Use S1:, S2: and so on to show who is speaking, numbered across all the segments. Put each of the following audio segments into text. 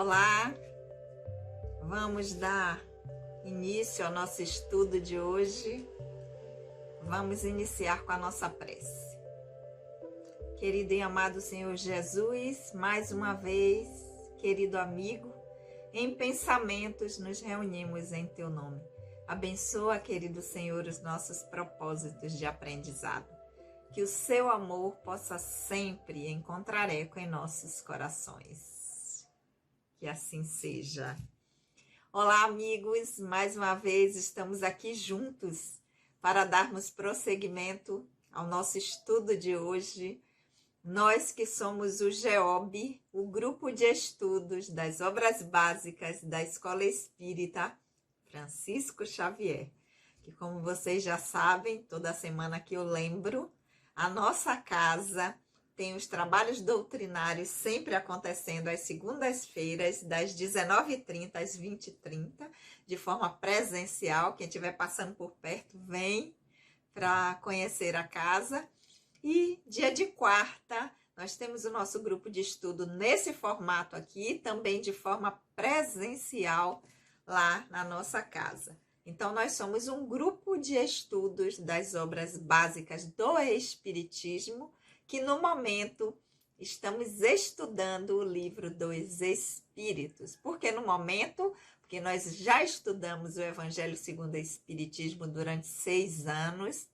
S1: Olá, vamos dar início ao nosso estudo de hoje. Vamos iniciar com a nossa prece. Querido e amado Senhor Jesus, mais uma vez, querido amigo, em pensamentos nos reunimos em Teu nome. Abençoa, querido Senhor, os nossos propósitos de aprendizado. Que o Seu amor possa sempre encontrar eco em nossos corações. Que assim seja. Olá, amigos, mais uma vez estamos aqui juntos para darmos prosseguimento ao nosso estudo de hoje. Nós que somos o GEOB, o Grupo de Estudos das Obras Básicas da Escola Espírita Francisco Xavier, que, como vocês já sabem, toda semana que eu lembro, a nossa casa tem os trabalhos doutrinários sempre acontecendo às segundas-feiras, das 19h30 às 20h30, de forma presencial. Quem estiver passando por perto, vem para conhecer a casa. E dia de quarta, nós temos o nosso grupo de estudo nesse formato aqui, também de forma presencial lá na nossa casa. Então, nós somos um grupo de estudos das obras básicas do Espiritismo, que no momento estamos estudando o livro dos Espíritos. Por que no momento? Porque nós já estudamos o Evangelho segundo o Espiritismo durante 6 anos,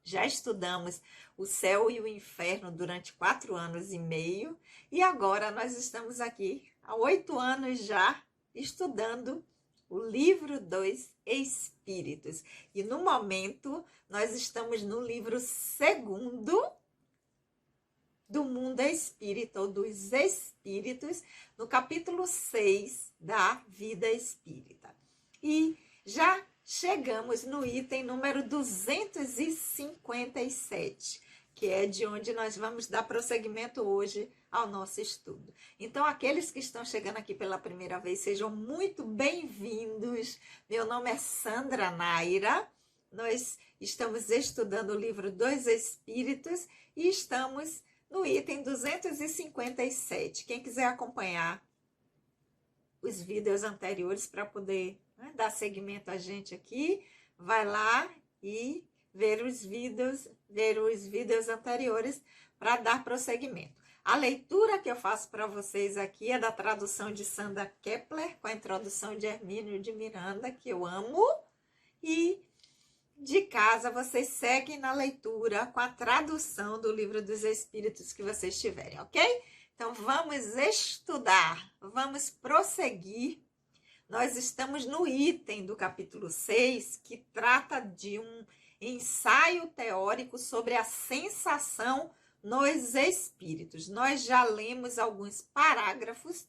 S1: já estudamos o céu e o inferno durante 4 anos e meio, e agora nós estamos aqui há 8 anos já estudando o livro dos Espíritos. E no momento nós estamos no livro 2º do mundo espírita, ou dos espíritos, no capítulo 6 da vida espírita. E já chegamos no item número 257, que é de onde nós vamos dar prosseguimento hoje ao nosso estudo. Então, aqueles que estão chegando aqui pela primeira vez, sejam muito bem-vindos. Meu nome é Sandra Naira, nós estamos estudando o livro dos Espíritos e estamos no item 257. Quem quiser acompanhar os vídeos anteriores para poder dar seguimento a gente aqui, vai lá e ver os vídeos anteriores para dar prosseguimento. A leitura que eu faço para vocês aqui é da tradução de Sandra Kepler, com a introdução de Hermínio de Miranda, que eu amo, e de casa vocês seguem na leitura com a tradução do Livro dos Espíritos que vocês tiverem, ok? Então vamos estudar, vamos prosseguir. Nós estamos no item do capítulo 6, que trata de um ensaio teórico sobre a sensação nos espíritos. Nós já lemos alguns parágrafos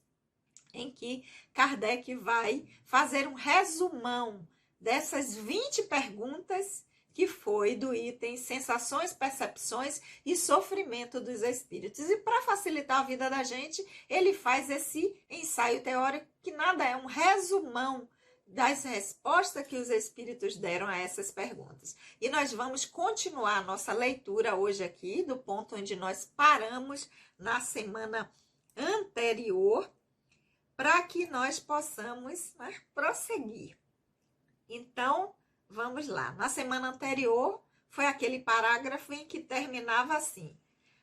S1: em que Kardec vai fazer um resumão dessas 20 perguntas que foi do item Sensações, Percepções e Sofrimento dos Espíritos. E para facilitar a vida da gente, ele faz esse ensaio teórico que nada é um resumão das respostas que os espíritos deram a essas perguntas. E nós vamos continuar a nossa leitura hoje aqui, do ponto onde nós paramos na semana anterior, para que nós possamos prosseguir. Então, vamos lá. Na semana anterior, foi aquele parágrafo em que terminava assim: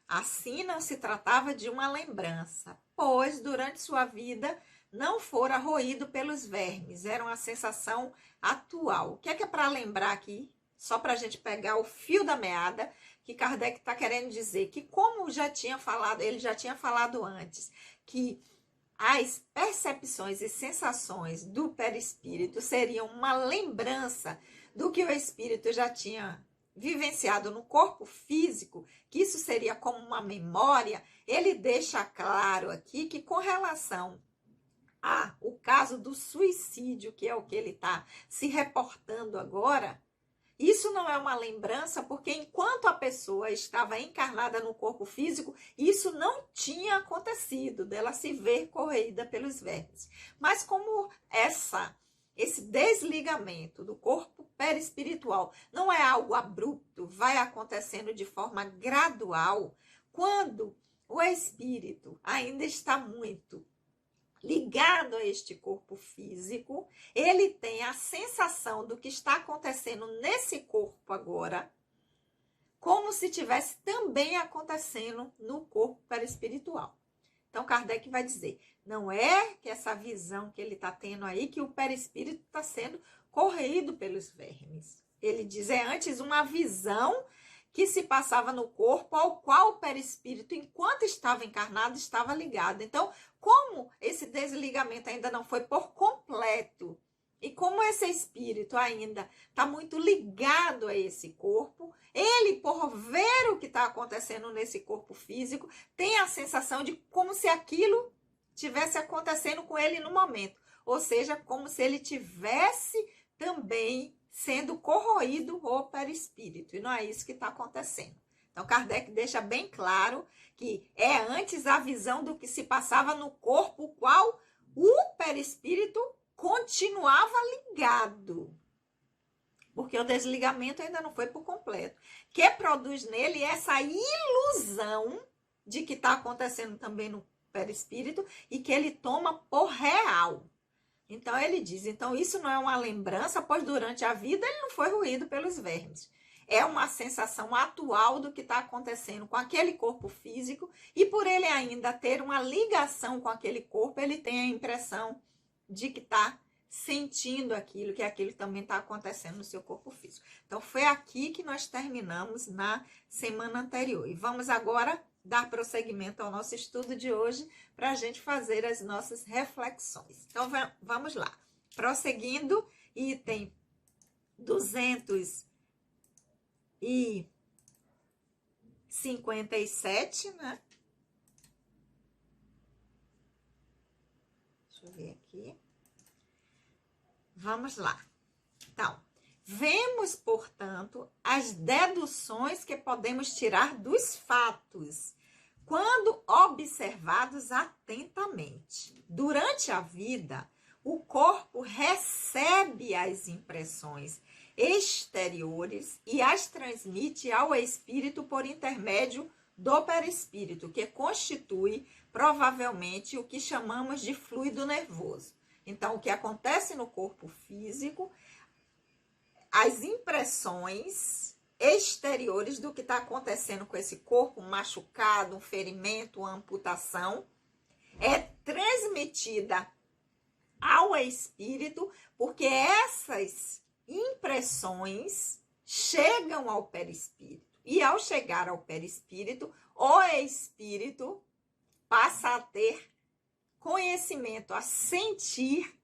S1: assim não se tratava de uma lembrança, pois durante sua vida não fora roído pelos vermes, era uma sensação atual. O que é para lembrar aqui? Só para a gente pegar o fio da meada, que Kardec está querendo dizer que, como já tinha falado, ele já tinha falado antes, que as percepções e sensações do perispírito seriam uma lembrança do que o espírito já tinha vivenciado no corpo físico, que isso seria como uma memória. Ele deixa claro aqui que, com relação o caso do suicídio, que é o que ele está se reportando agora, isso não é uma lembrança, porque enquanto a pessoa estava encarnada no corpo físico, isso não tinha acontecido, dela se ver corroída pelos vermes. Mas como esse desligamento do corpo perispiritual não é algo abrupto, vai acontecendo de forma gradual, quando o espírito ainda está muito ligado a este corpo físico, ele tem a sensação do que está acontecendo nesse corpo agora, como se tivesse também acontecendo no corpo perispiritual. Então, Kardec vai dizer, não é que essa visão que ele está tendo aí, que o perispírito está sendo corroído pelos vermes. Ele diz, é antes uma visão que se passava no corpo, ao qual o perispírito, enquanto estava encarnado, estava ligado. Então, como esse desligamento ainda não foi por completo, e como esse espírito ainda está muito ligado a esse corpo, ele, por ver o que está acontecendo nesse corpo físico, tem a sensação de como se aquilo tivesse acontecendo com ele no momento. Ou seja, como se ele tivesse também sendo corroído o perispírito. E não é isso que está acontecendo. Então, Kardec deixa bem claro que é antes a visão do que se passava no corpo, o qual o perispírito continuava ligado. Porque o desligamento ainda não foi por completo. Que produz nele essa ilusão de que está acontecendo também no perispírito e que ele toma por real. Então, ele diz, então isso não é uma lembrança, pois durante a vida ele não foi ruído pelos vermes. É uma sensação atual do que está acontecendo com aquele corpo físico e por ele ainda ter uma ligação com aquele corpo, ele tem a impressão de que está sentindo aquilo, que aquilo também está acontecendo no seu corpo físico. Então, foi aqui que nós terminamos na semana anterior. E vamos agora dar prosseguimento ao nosso estudo de hoje para a gente fazer as nossas reflexões. Então, vamos lá. Prosseguindo, item 257, né? Deixa eu ver aqui. Vamos lá. Então, vemos, portanto, as deduções que podemos tirar dos fatos, quando observados atentamente. Durante a vida, o corpo recebe as impressões exteriores e as transmite ao espírito por intermédio do perispírito, que constitui provavelmente o que chamamos de fluido nervoso. Então, o que acontece no corpo físico, as impressões exteriores do que está acontecendo com esse corpo machucado, um ferimento, uma amputação, é transmitida ao espírito, porque essas impressões chegam ao perispírito. E ao chegar ao perispírito, o espírito passa a ter conhecimento, a sentir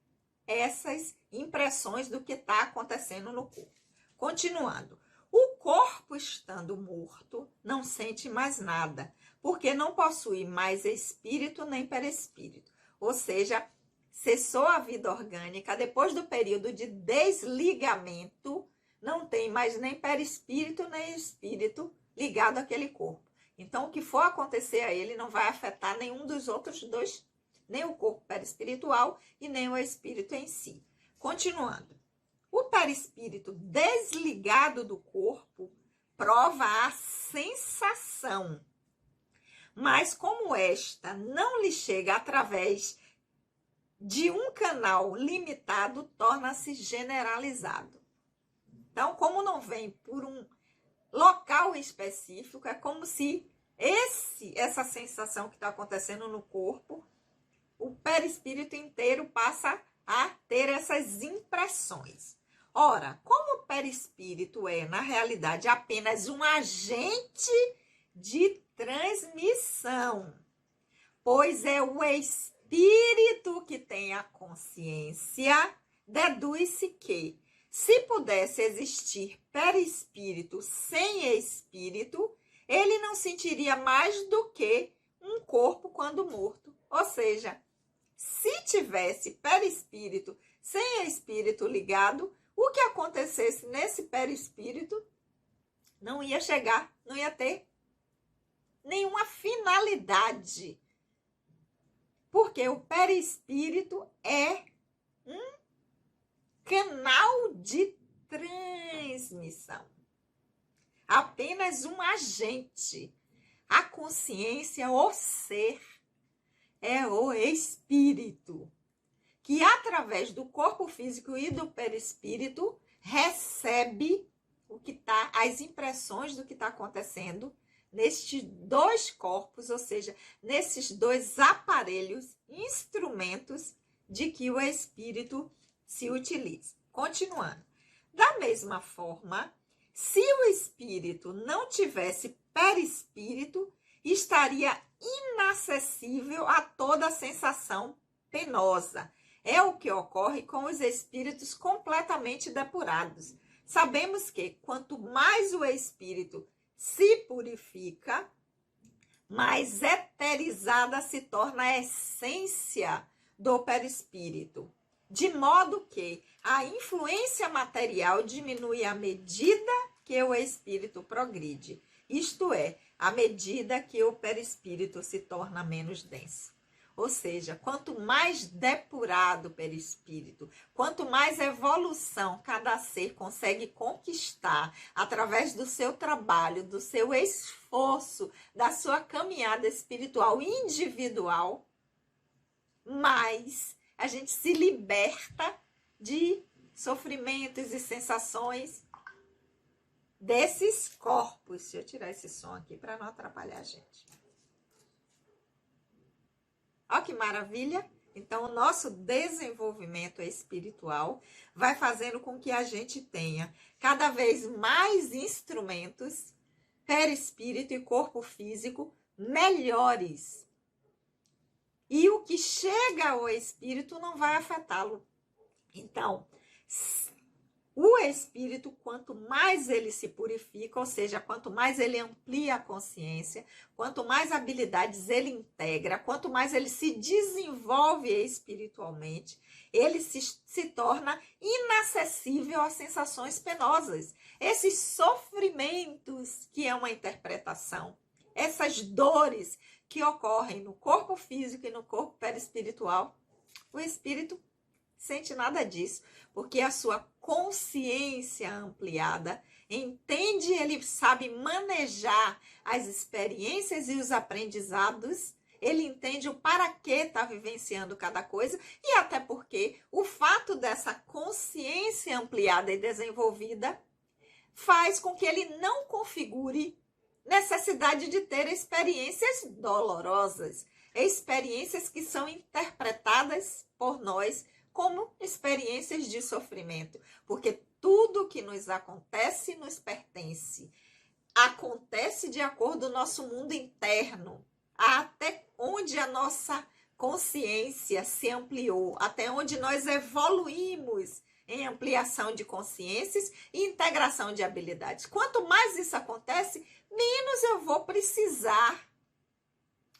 S1: essas impressões do que está acontecendo no corpo. Continuando, o corpo estando morto não sente mais nada, porque não possui mais espírito nem perispírito. Ou seja, cessou a vida orgânica, depois do período de desligamento, não tem mais nem perispírito nem espírito ligado àquele corpo. Então, o que for acontecer a ele não vai afetar nenhum dos outros dois, nem o corpo perispiritual e nem o espírito em si. Continuando. O perispírito desligado do corpo prova a sensação, mas como esta não lhe chega através de um canal limitado, torna-se generalizado. Então, como não vem por um local específico, é como se essa sensação que está acontecendo no corpo, o perispírito inteiro passa a ter essas impressões. Ora, como o perispírito é, na realidade, apenas um agente de transmissão, pois é o espírito que tem a consciência, deduz-se que, se pudesse existir perispírito sem espírito, ele não sentiria mais do que um corpo quando morto. Ou seja, se tivesse perispírito sem espírito ligado, o que acontecesse nesse perispírito não ia chegar, não ia ter nenhuma finalidade. Porque o perispírito é um canal de transmissão. Apenas um agente. A consciência, o ser, é o espírito, que através do corpo físico e do perispírito recebe as impressões do que está acontecendo nestes dois corpos, ou seja, nesses dois aparelhos, instrumentos de que o espírito se utiliza. Continuando. Da mesma forma, se o espírito não tivesse perispírito, estaria inacessível a toda sensação penosa. É o que ocorre com os espíritos completamente depurados. Sabemos que quanto mais o espírito se purifica, mais eterizada se torna a essência do perispírito, de modo que a influência material diminui à medida que o espírito progride, isto é, à medida que o perispírito se torna menos denso. Ou seja, quanto mais depurado o perispírito, quanto mais evolução cada ser consegue conquistar através do seu trabalho, do seu esforço, da sua caminhada espiritual individual, mais a gente se liberta de sofrimentos e sensações desses corpos. Deixa eu tirar esse som aqui para não atrapalhar a gente. Olha que maravilha! Então, o nosso desenvolvimento espiritual vai fazendo com que a gente tenha cada vez mais instrumentos, perispírito e corpo físico melhores. E o que chega ao espírito não vai afetá-lo. Então, o espírito, quanto mais ele se purifica, ou seja, quanto mais ele amplia a consciência, quanto mais habilidades ele integra, quanto mais ele se desenvolve espiritualmente, ele se torna inacessível às sensações penosas. Esses sofrimentos, que é uma interpretação, essas dores que ocorrem no corpo físico e no corpo perispiritual, o espírito sente nada disso, porque a sua consciência ampliada entende, ele sabe manejar as experiências e os aprendizados, ele entende o para que está vivenciando cada coisa, e até porque o fato dessa consciência ampliada e desenvolvida faz com que ele não configure necessidade de ter experiências dolorosas, experiências que são interpretadas por nós como experiências de sofrimento, porque tudo que nos acontece nos pertence. Acontece de acordo com o nosso mundo interno, até onde a nossa consciência se ampliou, até onde nós evoluímos em ampliação de consciências e integração de habilidades. Quanto mais isso acontece, menos eu vou precisar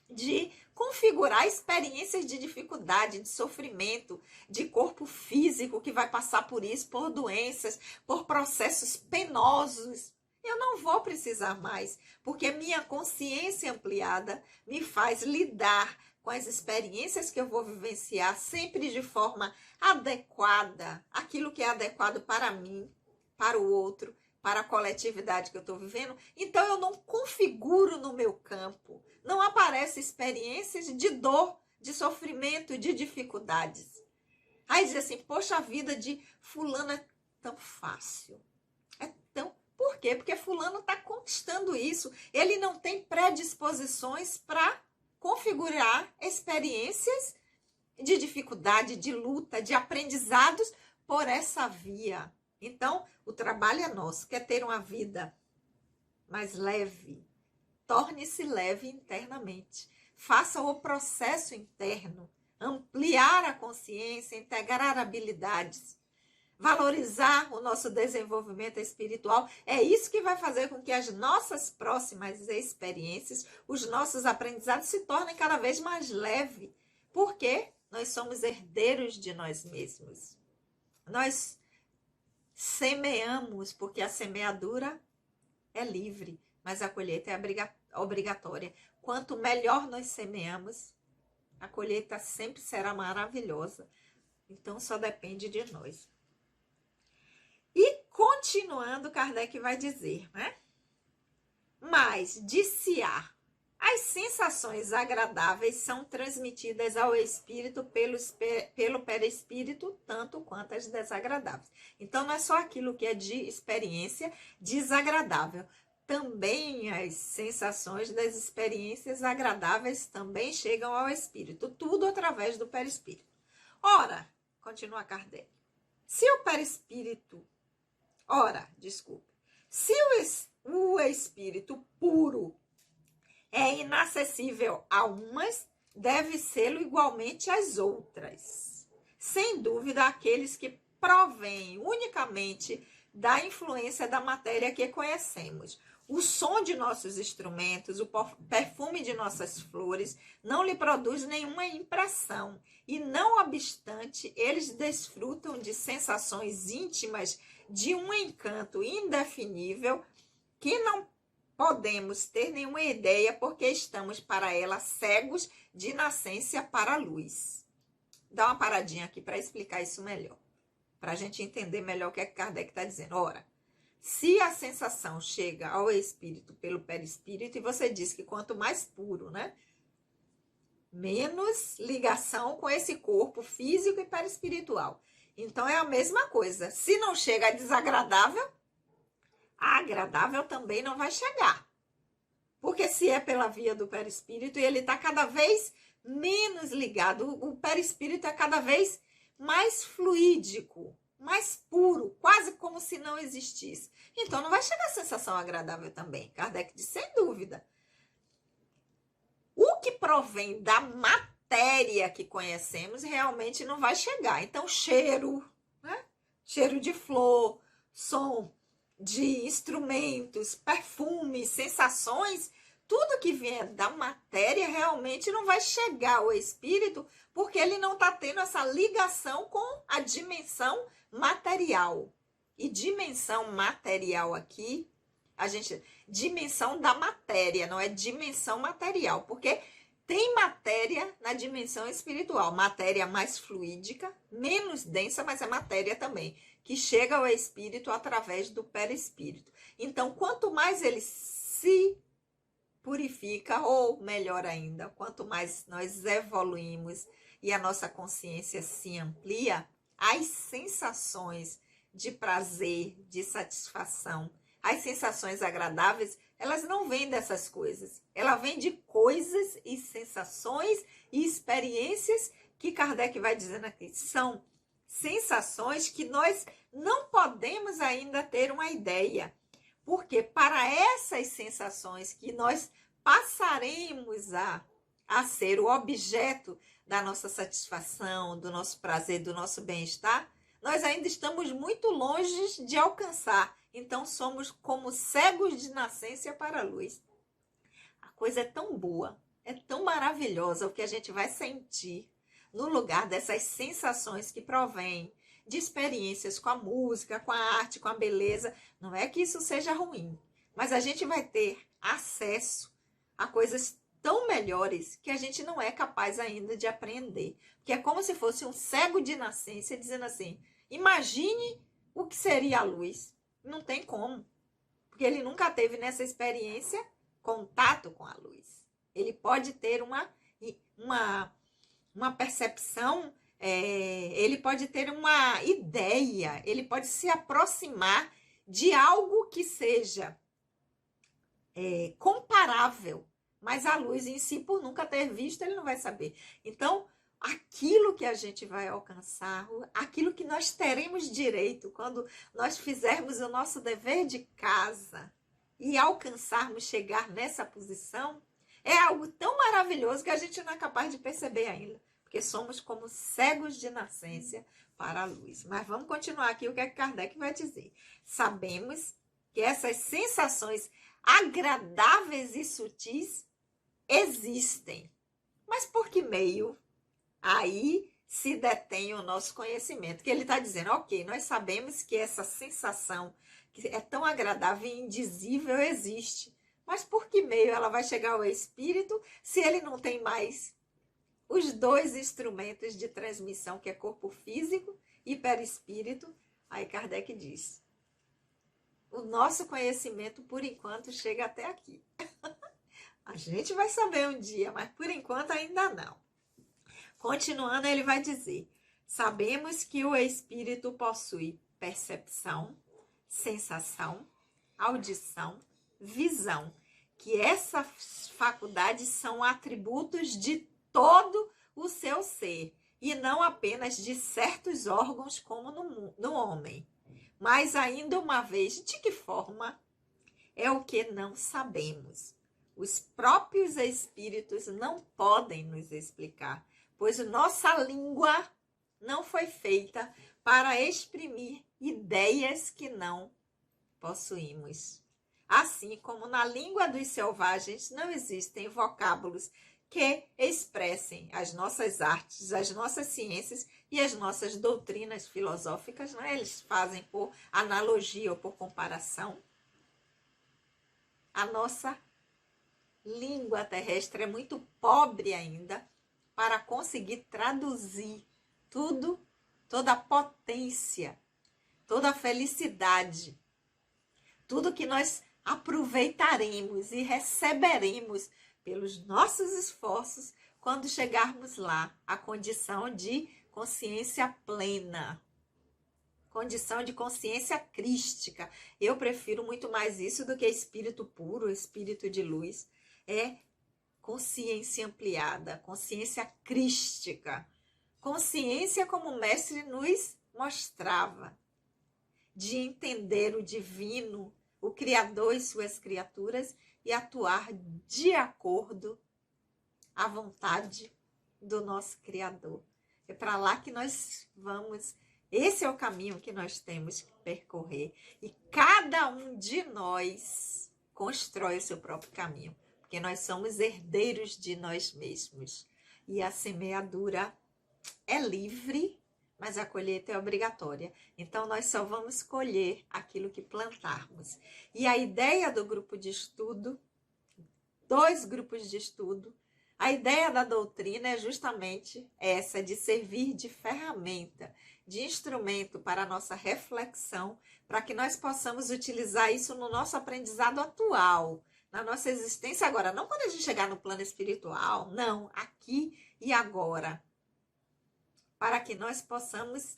S1: de configurar experiências de dificuldade, de sofrimento, de corpo físico que vai passar por isso, por doenças, por processos penosos. Eu não vou precisar mais, porque minha consciência ampliada me faz lidar com as experiências que eu vou vivenciar sempre de forma adequada, aquilo que é adequado para mim, para o outro, para a coletividade que eu estou vivendo. Então, eu não configuro no meu campo, não aparecem experiências de dor, de sofrimento, de dificuldades. Aí diz assim, poxa, a vida de fulano é tão fácil. Por quê? Porque fulano está conquistando isso. Ele não tem predisposições para configurar experiências de dificuldade, de luta, de aprendizados por essa via. Então, o trabalho é nosso. Quer ter uma vida mais leve? Torne-se leve internamente. Faça o processo interno. Ampliar a consciência, integrar habilidades. Valorizar o nosso desenvolvimento espiritual. É isso que vai fazer com que as nossas próximas experiências, os nossos aprendizados se tornem cada vez mais leves. Porque nós somos herdeiros de nós mesmos. Nós semeamos, porque a semeadura é livre, mas a colheita é obrigatória. Quanto melhor nós semeamos, a colheita sempre será maravilhosa. Então, só depende de nós. E, continuando, Kardec vai dizer, né? Mas, disse-á, As sensações agradáveis são transmitidas ao espírito pelo perispírito, tanto quanto as desagradáveis. Então, não é só aquilo que é de experiência desagradável. Também as sensações das experiências agradáveis também chegam ao espírito, tudo através do perispírito. Ora, continua Kardec, se o espírito puro é inacessível a umas, deve sê-lo igualmente às outras. Sem dúvida, aqueles que provêm unicamente da influência da matéria que conhecemos. O som de nossos instrumentos, o perfume de nossas flores, não lhe produz nenhuma impressão. E, não obstante, eles desfrutam de sensações íntimas de um encanto indefinível que não podemos ter nenhuma ideia porque estamos para ela cegos de nascença para a luz. Dá uma paradinha aqui para explicar isso melhor, para a gente entender melhor o que é que Kardec está dizendo. Ora, se a sensação chega ao espírito pelo perispírito, e você diz que quanto mais puro, né? Menos ligação com esse corpo físico e perispiritual. Então é a mesma coisa. Se não chega a desagradável, a agradável também não vai chegar. Porque se é pela via do perispírito e ele está cada vez menos ligado, o perispírito é cada vez mais fluídico, mais puro, quase como se não existisse. Então não vai chegar a sensação agradável também. Kardec diz, sem dúvida. O que provém da matéria que conhecemos realmente não vai chegar. Então cheiro, né? Cheiro de flor, som de instrumentos, perfumes, sensações, tudo que vier da matéria realmente não vai chegar ao espírito, porque ele não está tendo essa ligação com a dimensão material. E dimensão material aqui, dimensão da matéria, não é dimensão material, porque tem matéria na dimensão espiritual, matéria mais fluídica, menos densa, mas é matéria também, que chega ao espírito através do perispírito. Então, quanto mais ele se purifica, ou melhor ainda, quanto mais nós evoluímos e a nossa consciência se amplia, as sensações de prazer, de satisfação, as sensações agradáveis, elas não vêm dessas coisas. Ela vem de coisas e sensações e experiências que Kardec vai dizendo aqui. São sensações que nós não podemos ainda ter uma ideia. Porque para essas sensações que nós passaremos a ser o objeto da nossa satisfação, do nosso prazer, do nosso bem-estar, nós ainda estamos muito longe de alcançar. Então, somos como cegos de nascença para a luz. A coisa é tão boa, é tão maravilhosa o que a gente vai sentir no lugar dessas sensações que provêm de experiências com a música, com a arte, com a beleza. Não é que isso seja ruim, mas a gente vai ter acesso a coisas tão melhores que a gente não é capaz ainda de aprender. Porque é como se fosse um cego de nascença dizendo assim, imagine o que seria a luz. Não tem como, porque ele nunca teve nessa experiência contato com a luz. Ele pode ter uma percepção, ele pode ter uma ideia, ele pode se aproximar de algo que seja comparável, mas a luz em si, por nunca ter visto, ele não vai saber. Então, aquilo que a gente vai alcançar, aquilo que nós teremos direito quando nós fizermos o nosso dever de casa e alcançarmos chegar nessa posição, é algo tão maravilhoso que a gente não é capaz de perceber ainda, porque somos como cegos de nascença para a luz. Mas vamos continuar aqui o que Kardec vai dizer. Sabemos que essas sensações agradáveis e sutis existem, mas por que meio? Aí se detém o nosso conhecimento, que ele está dizendo, ok, nós sabemos que essa sensação que é tão agradável e indizível existe, mas por que meio ela vai chegar ao espírito se ele não tem mais os dois instrumentos de transmissão, que é corpo físico e perispírito? Aí Kardec diz, o nosso conhecimento, por enquanto, chega até aqui. A gente vai saber um dia, mas por enquanto ainda não. Continuando, ele vai dizer: sabemos que o espírito possui percepção, sensação, audição, visão, que essas faculdades são atributos de todo o seu ser e não apenas de certos órgãos como no homem. Mas ainda uma vez, de que forma? É o que não sabemos. Os próprios espíritos não podem nos explicar, pois nossa língua não foi feita para exprimir ideias que não possuímos. Assim como na língua dos selvagens não existem vocábulos que expressem as nossas artes, as nossas ciências e as nossas doutrinas filosóficas, né? Eles fazem por analogia ou por comparação. A nossa língua terrestre é muito pobre ainda para conseguir traduzir tudo, toda a potência, toda a felicidade, tudo que nós aproveitaremos e receberemos pelos nossos esforços quando chegarmos lá, a condição de consciência plena, condição de consciência crística. Eu prefiro muito mais isso do que espírito puro, espírito de luz. É consciência ampliada, consciência crística, consciência como o mestre nos mostrava, de entender o divino, o Criador e suas criaturas e atuar de acordo à vontade do nosso Criador. É para lá que nós vamos, esse é o caminho que nós temos que percorrer. E cada um de nós constrói o seu próprio caminho, porque nós somos herdeiros de nós mesmos. E a semeadura é livre, mas a colheita é obrigatória. Então, nós só vamos colher aquilo que plantarmos. E a ideia do grupo de estudo, 2 grupos de estudo, a ideia da doutrina é justamente essa, de servir de ferramenta, de instrumento para a nossa reflexão, para que nós possamos utilizar isso no nosso aprendizado atual, na nossa existência agora. Não quando a gente chegar no plano espiritual, não, aqui e agora. Para que nós possamos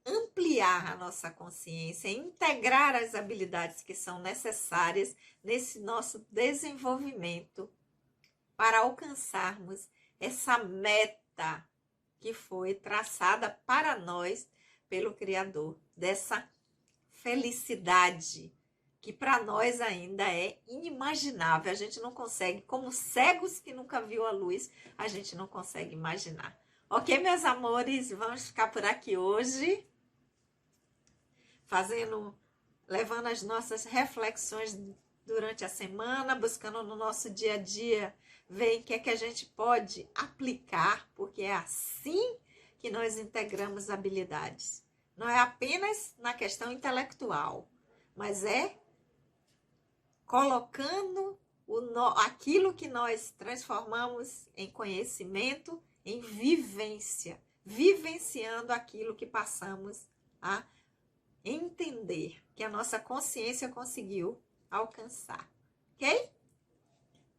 S1: ampliar a nossa consciência, integrar as habilidades que são necessárias nesse nosso desenvolvimento para alcançarmos essa meta que foi traçada para nós pelo Criador, dessa felicidade que para nós ainda é inimaginável. A gente não consegue, como cegos que nunca viu a luz, a gente não consegue imaginar. Ok, meus amores, vamos ficar por aqui hoje, levando as nossas reflexões durante a semana, buscando no nosso dia a dia, ver o que é que a gente pode aplicar, porque é assim que nós integramos habilidades. Não é apenas na questão intelectual, mas é colocando aquilo que nós transformamos em conhecimento, em vivência, vivenciando aquilo que passamos a entender, que a nossa consciência conseguiu alcançar, ok?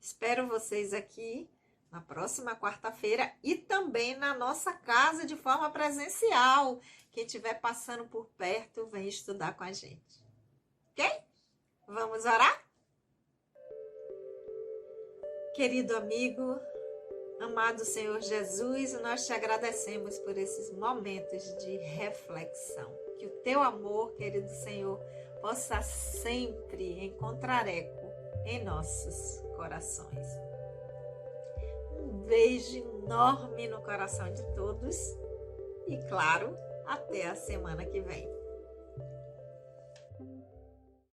S1: Espero vocês aqui na próxima quarta-feira e também na nossa casa de forma presencial. Quem estiver passando por perto, vem estudar com a gente, ok? Vamos orar? Querido amigo, amado Senhor Jesus, nós te agradecemos por esses momentos de reflexão. Que o teu amor, querido Senhor, possa sempre encontrar eco em nossos corações. Um beijo enorme no coração de todos e, claro, até a semana que vem.